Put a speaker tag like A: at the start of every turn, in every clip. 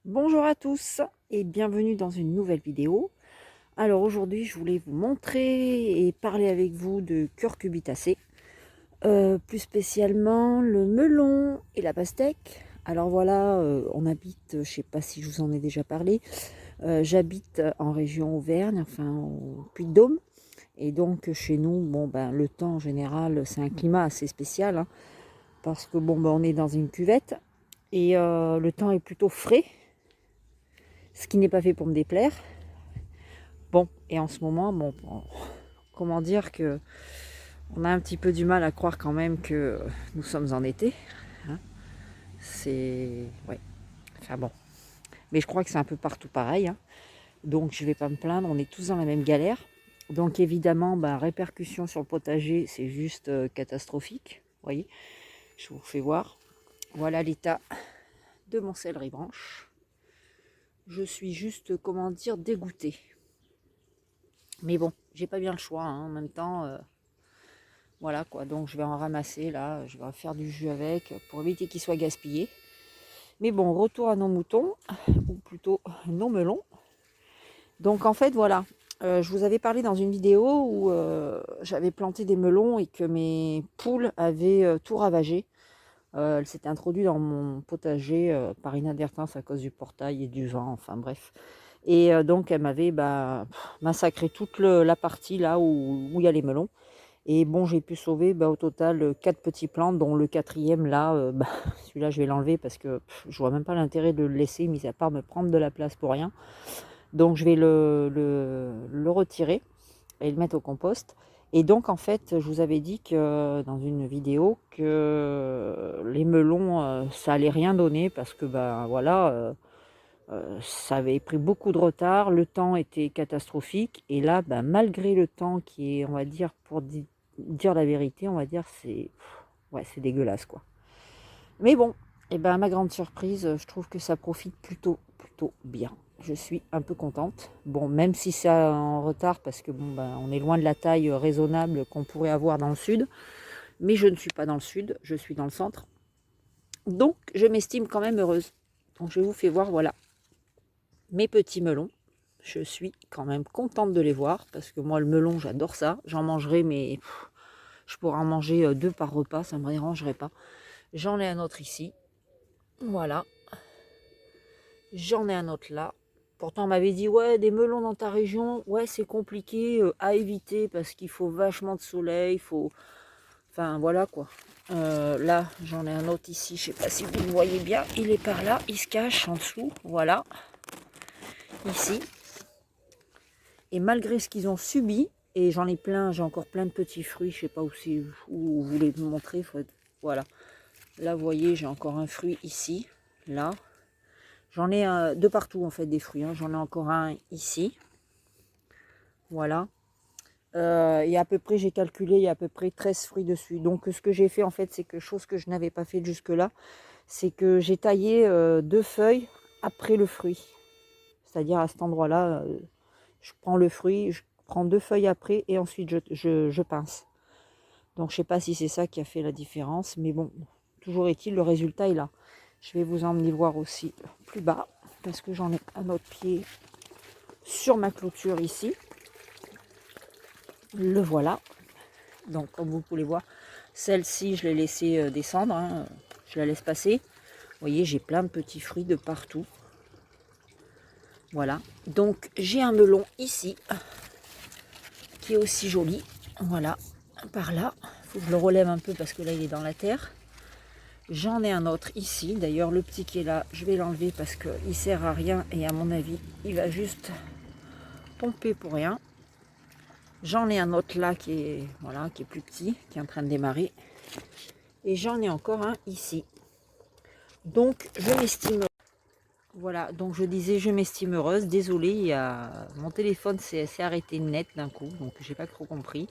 A: Bonjour à tous et bienvenue dans une nouvelle vidéo. Alors aujourd'hui je voulais vous montrer et parler avec vous de curcubitacées, plus spécialement le melon et la pastèque. Alors voilà, on habite, je sais pas si je vous en ai déjà parlé, j'habite en région Auvergne, enfin au Puy-de-Dôme. Et donc chez nous, bon ben le temps en général c'est un climat assez spécial, hein, parce que bon ben on est dans une cuvette et le temps est plutôt frais. Ce qui n'est pas fait pour me déplaire. Bon, et en ce moment, comment dire que on a un petit peu du mal à croire quand même que nous sommes en été. Hein. C'est... Ouais. Enfin bon. Mais je crois que c'est un peu partout pareil. Hein. Donc je vais pas me plaindre, on est tous dans la même galère. Donc évidemment, répercussion sur le potager, c'est juste catastrophique. Vous voyez, je vous fais voir. Voilà l'état de mon céleri branche. Je suis juste, comment dire, dégoûtée. Mais bon, j'ai pas bien le choix, hein. En même temps, voilà quoi. Donc je vais en ramasser là, je vais faire du jus avec pour éviter qu'il soit gaspillé. Mais bon, retour à nos moutons, ou plutôt nos melons. Donc en fait, voilà, je vous avais parlé dans une vidéo où j'avais planté des melons et que mes poules avaient tout ravagé. Elles s'étaient introduites dans mon potager par inadvertance à cause du portail et du vent, enfin bref. Et donc elles m'avaient massacré toute la partie là où il y a les melons. Et bon, j'ai pu sauver au total 4 petits plants, dont le quatrième là, celui-là je vais l'enlever parce que je vois même pas l'intérêt de le laisser, mis à part me prendre de la place pour rien. Donc je vais le retirer et le mettre au compost. Et donc en fait, je vous avais dit que dans une vidéo que les melons, ça allait rien donner parce que voilà, ça avait pris beaucoup de retard, le temps était catastrophique. Et là, malgré le temps qui est, on va dire, pour dire la vérité, on va dire, ouais, c'est dégueulasse quoi. Mais bon, et à ma grande surprise, je trouve que ça profite plutôt bien. Je suis un peu contente. Bon, même si c'est en retard parce que on est loin de la taille raisonnable qu'on pourrait avoir dans le sud. Mais je ne suis pas dans le sud, je suis dans le centre. Donc, je m'estime quand même heureuse. Donc, je vous fais voir, voilà, mes petits melons. Je suis quand même contente de les voir parce que moi, le melon, j'adore ça. J'en mangerai, mais je pourrais en manger 2 par repas, ça ne me dérangerait pas. J'en ai un autre ici. Voilà. J'en ai un autre là. Pourtant, on m'avait dit, ouais, des melons dans ta région, ouais, c'est compliqué à éviter parce qu'il faut vachement de soleil, il faut... Enfin, voilà quoi. Là, j'en ai un autre ici, je sais pas si vous le voyez bien, il est par là, il se cache en dessous, voilà, ici. Et malgré ce qu'ils ont subi, et j'en ai plein, j'ai encore plein de petits fruits, je sais pas où vous voulez me montrer, voilà. Là, vous voyez, j'ai encore un fruit ici, là. J'en ai de partout en fait des fruits, hein. J'en ai encore un ici, voilà. Et à peu près, j'ai calculé, il y a à peu près 13 fruits dessus. Donc ce que j'ai fait en fait, c'est que chose que je n'avais pas fait jusque là, c'est que j'ai taillé 2 feuilles après le fruit. C'est-à-dire à cet endroit-là, je prends le fruit, je prends 2 feuilles après et ensuite je pince. Donc je sais pas si c'est ça qui a fait la différence, mais bon, toujours est-il, le résultat est là. Je vais vous emmener voir aussi plus bas, parce que j'en ai un autre pied sur ma clôture ici. Le voilà. Donc comme vous pouvez voir, celle-ci je l'ai laissée descendre, hein. Je la laisse passer. Vous voyez, j'ai plein de petits fruits de partout. Voilà. Donc j'ai un melon ici, qui est aussi joli. Voilà, par là. Il faut que je le relève un peu parce que là il est dans la terre. J'en ai un autre ici. D'ailleurs, le petit qui est là, je vais l'enlever parce qu'il sert à rien. Et à mon avis, il va juste pomper pour rien. J'en ai un autre là qui est, voilà, qui est plus petit, qui est en train de démarrer. Et j'en ai encore un ici. Donc, je m'estime... Voilà, donc je disais, je m'estime heureuse. Désolée, mon téléphone s'est arrêté net d'un coup. Donc, j'ai pas trop compris.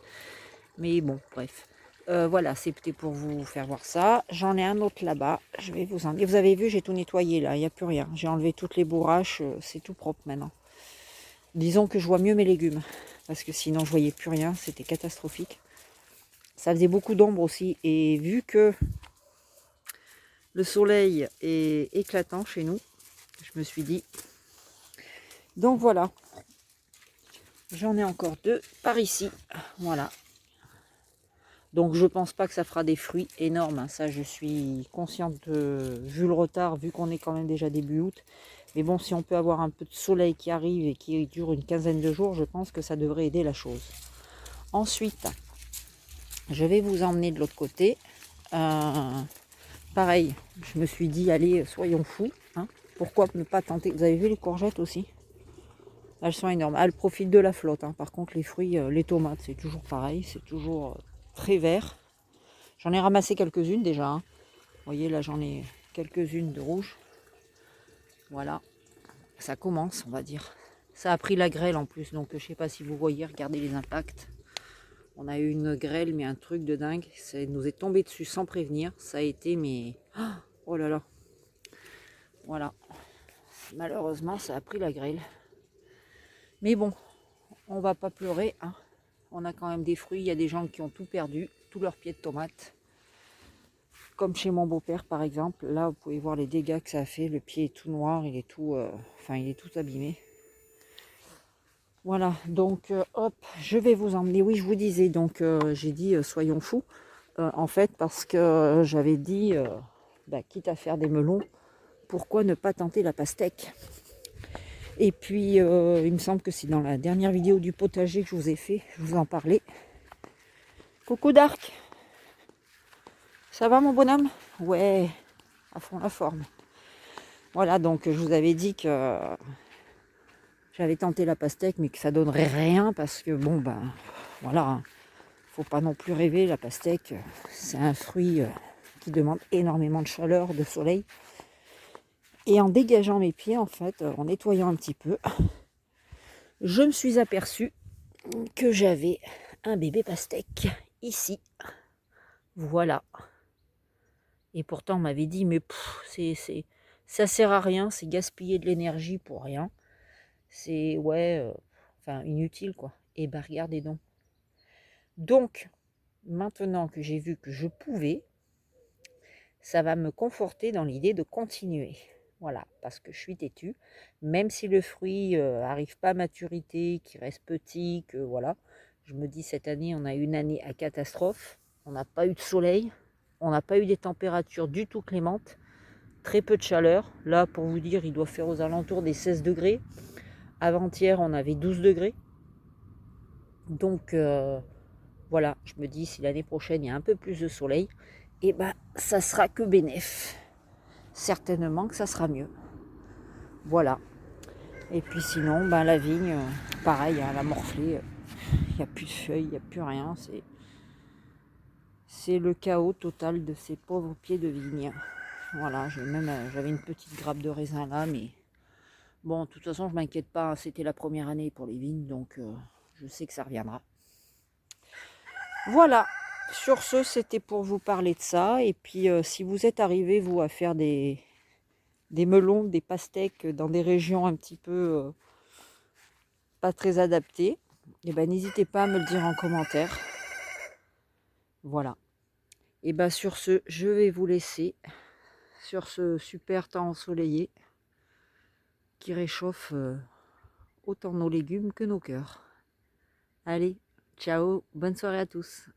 A: Mais bon, bref. Voilà, c'était pour vous faire voir ça. J'en ai un autre là-bas. Je vais vous en dire. Vous avez vu, j'ai tout nettoyé là. Il n'y a plus rien. J'ai enlevé toutes les bourraches. C'est tout propre maintenant. Disons que je vois mieux mes légumes. Parce que sinon, je voyais plus rien. C'était catastrophique. Ça faisait beaucoup d'ombre aussi. Et vu que le soleil est éclatant chez nous, Je me suis dit. Donc voilà. J'en ai encore 2 par ici. Voilà. Donc je pense pas que ça fera des fruits énormes. Hein. Ça, je suis consciente, vu le retard, vu qu'on est quand même déjà début août. Mais bon, si on peut avoir un peu de soleil qui arrive et qui dure une quinzaine de jours, je pense que ça devrait aider la chose. Ensuite, je vais vous emmener de l'autre côté. Pareil, je me suis dit, allez, soyons fous. Hein. Pourquoi ne pas tenter? Vous avez vu les courgettes aussi? Elles sont énormes. Elles profitent de la flotte. Hein. Par contre, les fruits, les tomates, c'est toujours pareil. C'est toujours très vert. J'en ai ramassé quelques-unes déjà. Hein. Vous voyez, là, j'en ai quelques-unes de rouges. Voilà. Ça commence, on va dire. Ça a pris la grêle en plus. Donc, je ne sais pas si vous voyez. Regardez les impacts. On a eu une grêle, mais un truc de dingue. Ça nous est tombé dessus sans prévenir. Ça a été, mais... Oh là là. Voilà. Malheureusement, ça a pris la grêle. Mais bon, on va pas pleurer. Hein. On a quand même des fruits. Il y a des gens qui ont tout perdu. Tous leurs pieds de tomates. Comme chez mon beau-père, par exemple. Là, vous pouvez voir les dégâts que ça a fait. Le pied est tout noir. Il est tout, il est tout abîmé. Voilà, donc hop, je vais vous emmener. Oui, je vous disais, donc j'ai dit soyons fous. En fait, parce que j'avais dit, quitte à faire des melons, pourquoi ne pas tenter la pastèque? Et puis, il me semble que c'est dans la dernière vidéo du potager que je vous ai fait, je vous en parlais. Coucou Dark, ça va mon bonhomme? Ouais, à fond la forme. Voilà, donc je vous avais dit que j'avais tenté la pastèque, mais que ça donnerait rien, parce que bon, voilà, hein. Faut pas non plus rêver, la pastèque, c'est un fruit qui demande énormément de chaleur, de soleil. Et en dégageant mes pieds, en fait, en nettoyant un petit peu, je me suis aperçue que j'avais un bébé pastèque ici. Voilà. Et pourtant, on m'avait dit, mais ça sert à rien, c'est gaspiller de l'énergie pour rien. C'est, inutile, quoi. Et regardez donc. Donc, maintenant que j'ai vu que je pouvais, ça va me conforter dans l'idée de continuer. Voilà, parce que je suis têtue. Même si le fruit arrive pas à maturité, qu'il reste petit, que voilà. Je me dis, cette année, on a eu une année à catastrophe. On n'a pas eu de soleil. On n'a pas eu des températures du tout clémentes. Très peu de chaleur. Là, pour vous dire, il doit faire aux alentours des 16 degrés. Avant-hier, on avait 12 degrés. Donc, voilà, je me dis, si l'année prochaine, il y a un peu plus de soleil, ça sera que bénéf. Certainement que ça sera mieux. Voilà. Et puis sinon, la vigne, pareil, elle a morflé. Il n'y a plus de feuilles, il n'y a plus rien. C'est le chaos total de ces pauvres pieds de vigne. Voilà, j'avais une petite grappe de raisin là, mais bon, de toute façon, je m'inquiète pas. C'était la première année pour les vignes, donc je sais que ça reviendra. Voilà. Sur ce, c'était pour vous parler de ça. Et puis, si vous êtes arrivés, vous, à faire des melons, des pastèques dans des régions un petit peu pas très adaptées, n'hésitez pas à me le dire en commentaire. Voilà. Et sur ce, je vais vous laisser sur ce super temps ensoleillé qui réchauffe autant nos légumes que nos cœurs. Allez, ciao, bonne soirée à tous.